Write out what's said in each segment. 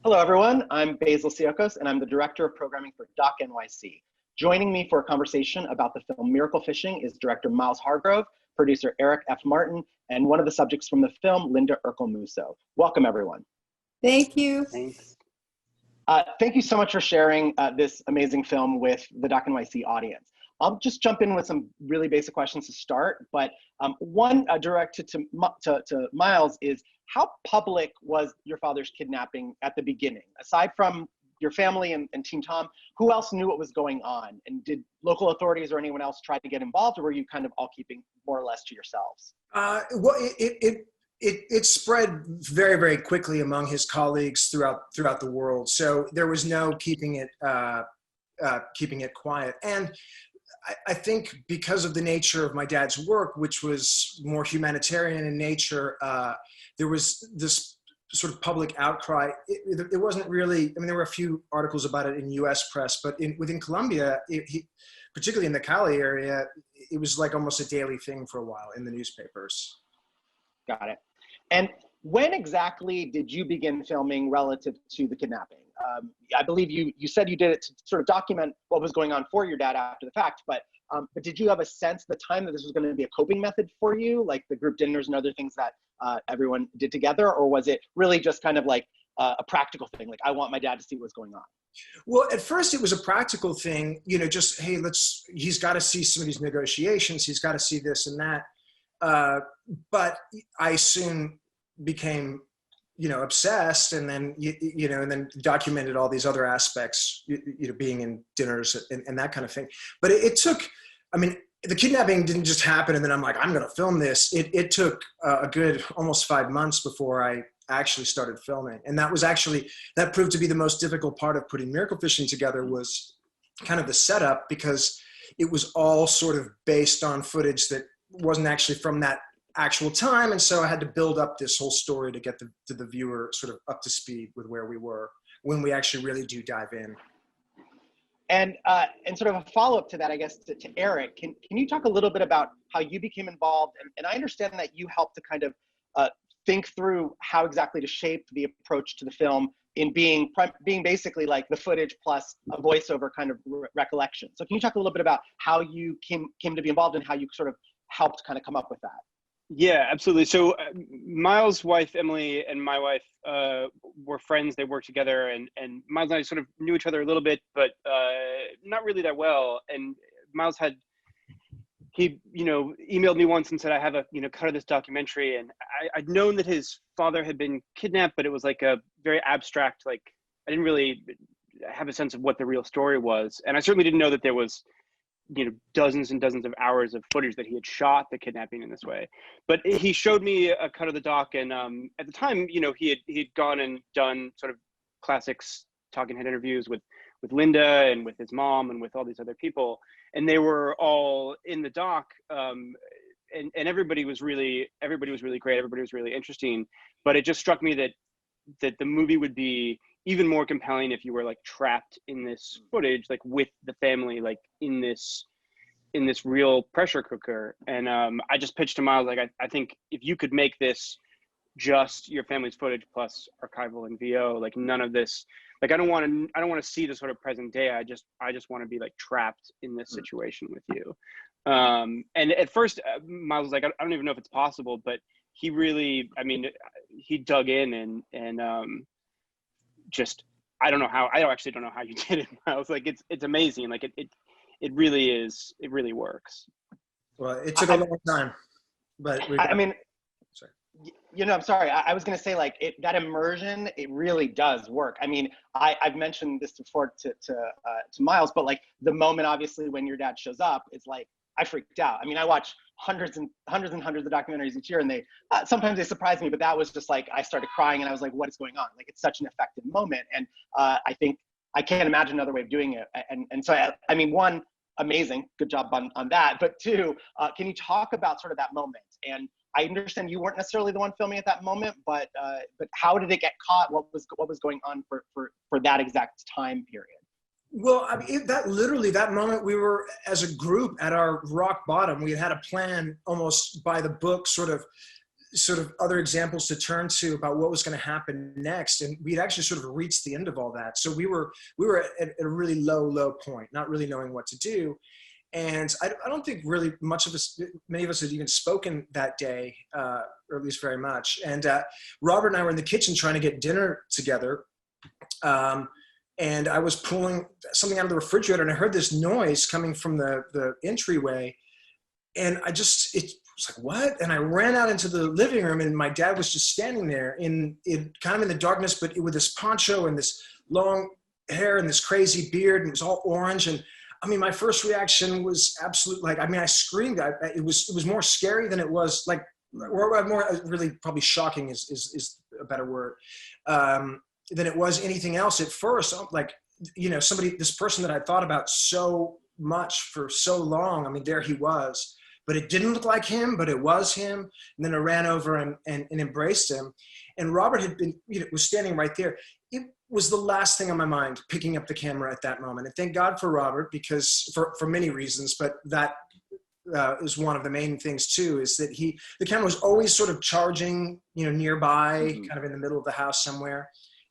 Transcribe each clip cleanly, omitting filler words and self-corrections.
Hello, everyone. I'm Basil Siokos, and I'm the Director of Programming for Doc NYC. Joining me for a conversation about the film Miracle Fishing is Director Miles Hargrove, producer Eric F. Martin, and one of the subjects from the film, Linda Ercole-Musso. Welcome, everyone. Thank you. Thanks. Thank you so much for sharing this amazing film with the Doc NYC audience. I'll just jump in with some really basic questions to start, but one directed to Miles is, how public was your father's kidnapping at the beginning? Aside from your family and Team Tom, who else knew what was going on? And did local authorities or anyone else try to get involved, or were you kind of all keeping more or less to yourselves? Well, it spread very, very quickly among his colleagues throughout the world. So there was no keeping it quiet. And I think because of the nature of my dad's work, which was more humanitarian in nature, there was this sort of public outcry. It wasn't really, I mean, there were a few articles about it in US press, but within Colombia, particularly in the Cali area, it was like almost a daily thing for a while in the newspapers. Got it. And when exactly did you begin filming relative to the kidnapping? I believe you said you did it to sort of document what was going on for your dad after the fact, but did you have a sense at the time that this was going to be a coping method for you, like the group dinners and other things that everyone did together, or was it really just kind of like a practical thing, like I want my dad to see what's going on? Well, at first it was a practical thing, you know, just, hey, he's got to see some of these negotiations, he's got to see this and that. But I soon became, you know, obsessed, and then, and then documented all these other aspects, being in dinners and that kind of thing. But it took, I mean, the kidnapping didn't just happen and then I'm like, I'm going to film this. It took a good almost 5 months before I actually started filming. And that proved to be the most difficult part of putting Miracle Fishing together, was kind of the setup, because it was all sort of based on footage that wasn't actually from that actual time. And so I had to build up this whole story to get the viewer sort of up to speed with where we were when we actually really do dive in. And sort of a follow-up to that, I guess, to Eric, can you talk a little bit about how you became involved? And I understand that you helped to kind of think through how exactly to shape the approach to the film in being basically like the footage plus a voiceover kind of recollection. So can you talk a little bit about how you came to be involved and how you sort of helped kind of come up with that? Yeah, absolutely. So Miles' wife, Emily, and my wife were friends. They worked together, and Miles and I sort of knew each other a little bit, but not really that well. And Miles he emailed me once and said, I have a, cut of this documentary. And I'd known that his father had been kidnapped, but it was like a very abstract, like I didn't really have a sense of what the real story was. And I certainly didn't know that there was dozens and dozens of hours of footage that he had shot the kidnapping in this way. But he showed me a cut of the doc, and at the time, he had gone and done sort of classics talking head interviews with Linda and with his mom and with all these other people, and they were all in the doc, and everybody was really great, everybody was really interesting. But it just struck me that the movie would be even more compelling if you were like trapped in this footage, like with the family, like in this real pressure cooker. And I just pitched to Miles, like, I think if you could make this just your family's footage plus archival and VO, like none of this, like I don't want to see the sort of present day. I just want to be like trapped in this situation with you. And at first Miles was like, I don't even know if it's possible, but he really, I mean, he dug in and just, I actually don't know how you did it, Miles. Like it's amazing. Like it really is, it really works. Well, it took a long time, but I'm sorry. I was going to say, like, that immersion, it really does work. I mean, I've mentioned this before to Miles, but like the moment, obviously, when your dad shows up, it's like, I freaked out. I mean, I watch hundreds of documentaries each year, and they sometimes they surprise me, but that was just like, I started crying and I was like, what is going on? Like, it's such an effective moment. And I think I can't imagine another way of doing it. And so, I mean, one, amazing, good job on that. But two, can you talk about sort of that moment? And I understand you weren't necessarily the one filming at that moment, but how did it get caught? What was going on for that exact time period? Well, I mean, that moment, we were as a group at our rock bottom. We had a plan almost by the book, sort of sort of other examples to turn to about what was going to happen next. And we'd actually sort of reached the end of all that. So we were at a really low point, not really knowing what to do. And I don't think really many of us had even spoken that day, or at least very much. And Robert and I were in the kitchen trying to get dinner together. And I was pulling something out of the refrigerator, and I heard this noise coming from the entryway. And it was like, what? And I ran out into the living room, and my dad was just standing there in kind of in the darkness, but with this poncho and this long hair and this crazy beard, and it was all orange. And I mean, my first reaction was absolute, I screamed. It was more scary than it was or more really probably shocking is a better word, than it was anything else at first. This person that I thought about so much for so long, I mean, there he was, but it didn't look like him, but it was him. And then I ran over and embraced him. And Robert had been, was standing right there. It was the last thing on my mind, picking up the camera at that moment. And thank God for Robert, because for many reasons, but that is one of the main things too, is that the camera was always sort of charging, nearby, kind of in the middle of the house somewhere.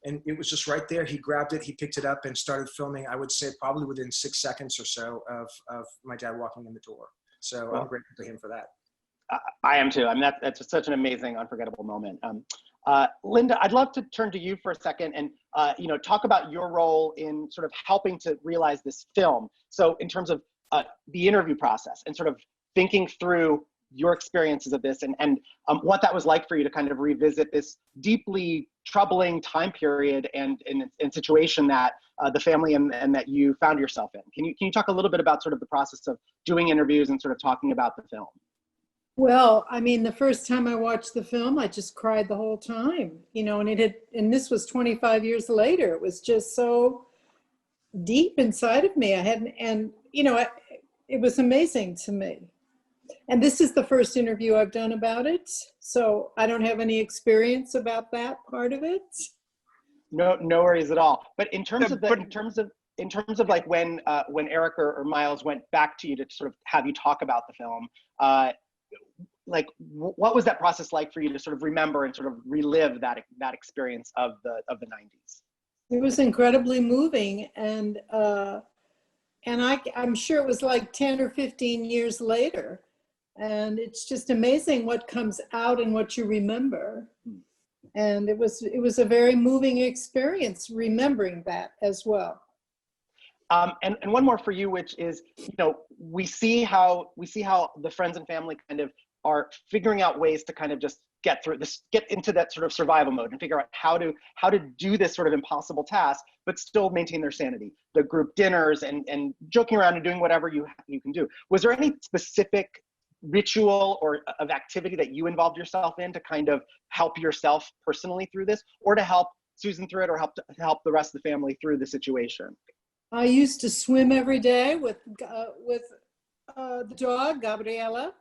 And it was just right there. He grabbed it, he picked it up and started filming, I would say probably within 6 seconds or so of my dad walking in the door. So I'm grateful to him for that. I am too. I mean, that's such an amazing, unforgettable moment. Linda, I'd love to turn to you for a second and talk about your role in sort of helping to realize this film. So in terms of the interview process and sort of thinking through your experiences of this and what that was like for you to kind of revisit this deeply troubling time period and situation that the family and that you found yourself in. Can you talk a little bit about sort of the process of doing interviews and sort of talking about the film? Well, I mean, the first time I watched the film, I just cried the whole time, and this was 25 years later. It was just so deep inside of me. It was amazing to me. And this is the first interview I've done about it, so I don't have any experience about that part of it. No worries at all. But in terms of like when Eric or Miles went back to you to sort of have you talk about the film, what was that process like for you to sort of remember and sort of relive that experience of the 90s? It was incredibly moving, and I'm sure it was like 10 or 15 years later. And it's just amazing what comes out and what you remember. And it was a very moving experience remembering that as well. And one more for you, which is, we see how the friends and family kind of are figuring out ways to kind of just get through this, get into that sort of survival mode and figure out how to do this sort of impossible task, but still maintain their sanity. The group dinners and joking around and doing whatever you can do. Was there any specific ritual or of activity that you involved yourself in to kind of help yourself personally through this, or to help Susan through it, or help the rest of the family through the situation? I used to swim every day with the dog, Gabriella,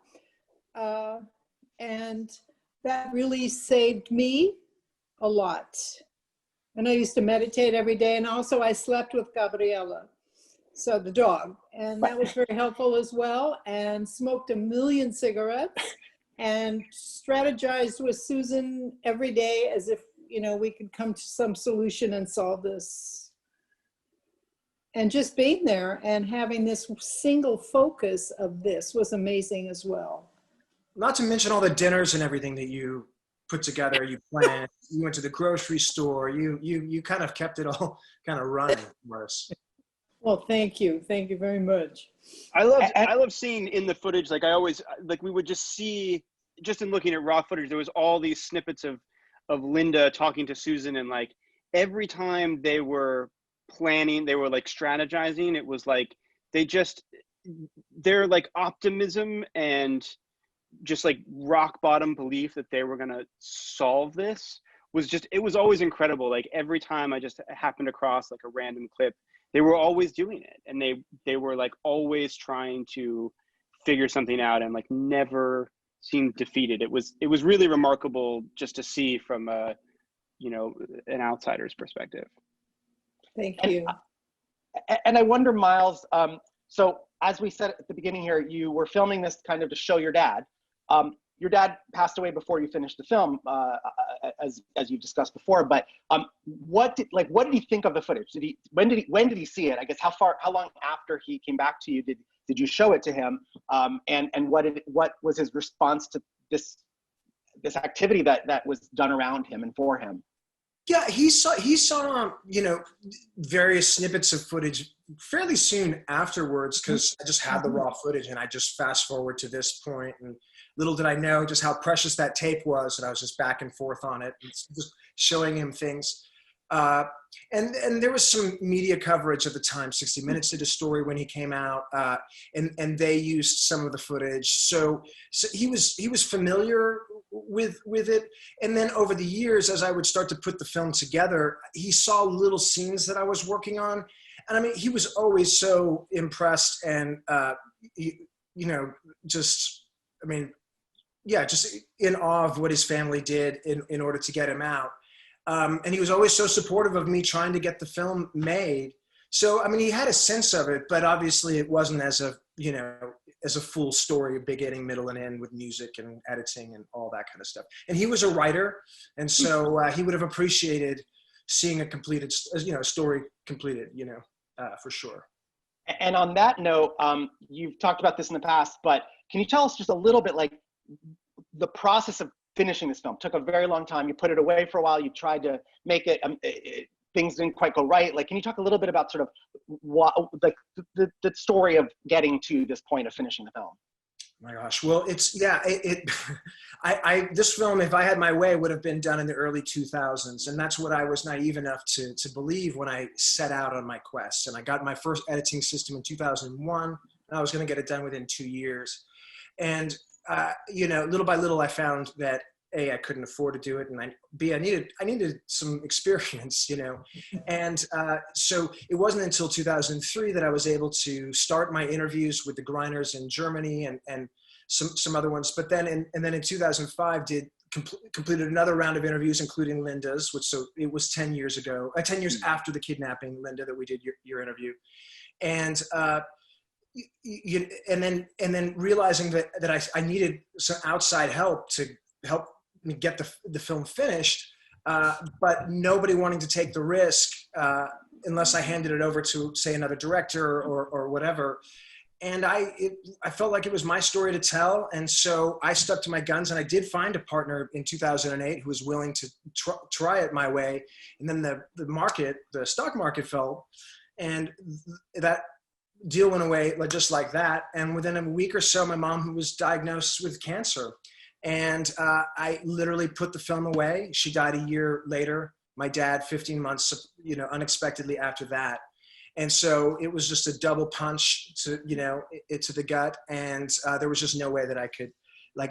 and that really saved me a lot. And I used to meditate every day, and also I slept with Gabriella, so the dog, and that was very helpful as well, and smoked 1 million cigarettes and strategized with Susan every day as if, we could come to some solution and solve this. And just being there and having this single focus of this was amazing as well. Not to mention all the dinners and everything that you put together, you planned, you went to the grocery store, you kind of kept it all kind of running for us. Well, thank you very much. I love seeing in the footage, we would just see, just in looking at raw footage, there was all these snippets of Linda talking to Susan, and every time they were planning, they were strategizing, it was their optimism and just rock bottom belief that they were going to solve this it was always incredible. Every time I just happened across a random clip, they were always doing it, and they were always trying to figure something out and never seemed defeated. It was really remarkable just to see from an outsider's perspective. Thank you. And I wonder, Miles, so as we said at the beginning here, you were filming this kind of to show your dad. your dad passed away before you finished the film, as you've discussed before. But what did he think of the footage? When did he see it? I guess how long after he came back to you did you show it to him? And what was his response to this activity that was done around him and for him? Yeah, he saw various snippets of footage fairly soon afterwards, because I just had the raw footage and I just fast forward to this point, and little did I know just how precious that tape was, and I was just back and forth on it and just showing him things. And there was some media coverage at the time. 60 Minutes did a story when he came out, and they used some of the footage. So he was familiar with it. And then over the years, as I would start to put the film together, he saw little scenes that I was working on. And I mean, he was always so impressed and, just in awe of what his family did in order to get him out. And he was always so supportive of me trying to get the film made. So, I mean, he had a sense of it, but obviously it wasn't as a full story, beginning, middle, and end with music and editing and all that kind of stuff. And he was a writer, and so he would have appreciated seeing a completed, story completed, for sure. And on that note, you've talked about this in the past, but can you tell us just a little bit, like, the process of finishing this film? Took a very long time. You put it away for a while. You tried to make it. Things didn't quite go right. Like, can you talk a little bit about sort of what, like, the story of getting to this point of finishing the film? My gosh. Well, this film, if I had my way, would have been done in the early 2000s. And that's what I was naive enough to believe when I set out on my quest. And I got my first editing system in 2001, and I was going to get it done within 2 years. And, little by little, I found that A, I couldn't afford to do it, and B, I needed some experience, and so it wasn't until 2003 that I was able to start my interviews with the Greiners in Germany and some other ones. But then in 2005 completed another round of interviews, including Linda's, so it was 10 years ago, 10 years after the kidnapping, Linda, that we did your interview, and. And then realizing that I needed some outside help to help me get the film finished, but nobody wanting to take the risk unless I handed it over to, say, another director or whatever. And I felt like it was my story to tell, and so I stuck to my guns, and I did find a partner in 2008 who was willing to try it my way. And then the stock market fell, and that deal went away just like that. And within a week or so, my mom, who was diagnosed with cancer, and I literally put the film away. She died a year later. My dad, 15 months, unexpectedly after that. And so it was just a double punch to the gut. And there was just no way that I could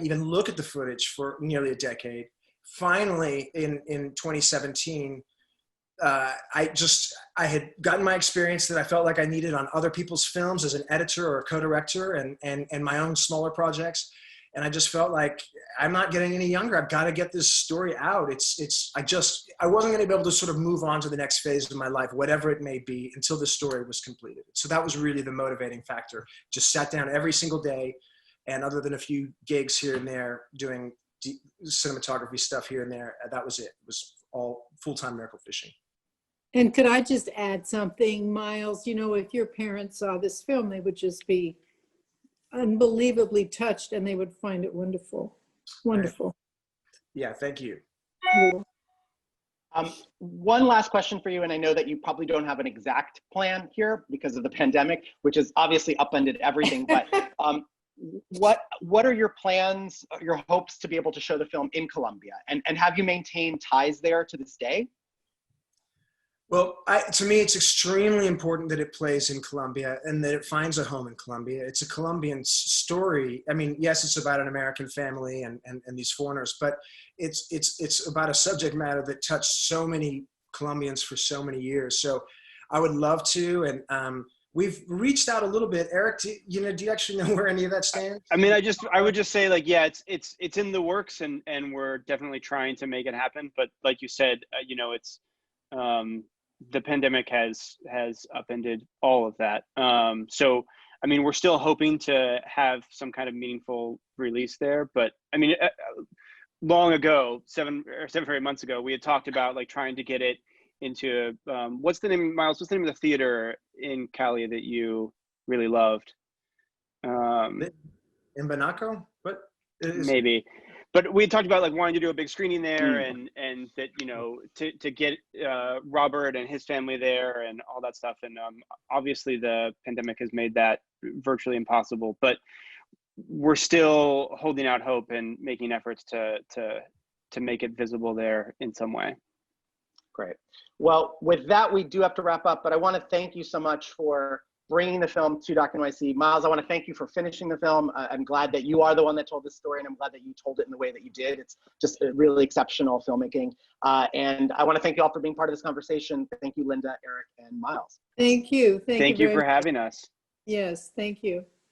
even look at the footage for nearly a decade. Finally, in 2017, I had gotten my experience that I felt like I needed on other people's films as an editor or a co-director and my own smaller projects. And I just felt like I'm not getting any younger. I've got to get this story out. I wasn't going to be able to sort of move on to the next phase of my life, whatever it may be, until the story was completed. So that was really the motivating factor. Just sat down every single day, and other than a few gigs here and there, doing cinematography stuff here and there, that was it. It was all full-time miracle fishing. And could I just add something, Miles? If your parents saw this film, they would just be unbelievably touched, and they would find it wonderful. Wonderful. Yeah, thank you. One last question for you, and I know that you probably don't have an exact plan here because of the pandemic, which has obviously upended everything, but what are your plans, your hopes to be able to show the film in Colombia? And have you maintained ties there to this day? Well, to me, it's extremely important that it plays in Colombia and that it finds a home in Colombia. It's a Colombian story. I mean, yes, it's about an American family and these foreigners, but it's about a subject matter that touched so many Colombians for so many years. So I would love to, and we've reached out a little bit. Eric, do you actually know where any of that stands? I mean, I would just say, it's in the works, and we're definitely trying to make it happen. But like you said, it's the pandemic has upended all of that. So I mean, we're still hoping to have some kind of meaningful release there, but I mean, long ago, 7 or 8 months ago, we had talked about like trying to get it into what's the name, Miles? What's the name of the theater in Cali that you really loved? In Banaco? What is Maybe, but we talked about like wanting to do a big screening there, and that, you know, to get Robert and his family there and all that stuff. And obviously the pandemic has made that virtually impossible, but we're still holding out hope and making efforts to make it visible there in some way. Great. Well, with that, we do have to wrap up, but I want to thank you so much for bringing the film to Doc NYC. Miles, I want to thank you for finishing the film. I'm glad that you are the one that told this story, and I'm glad that you told it in the way that you did. It's just really exceptional filmmaking. And I want to thank you all for being part of this conversation. Thank you, Linda, Eric, and Miles. Thank you. Thank you for having us. Yes, thank you.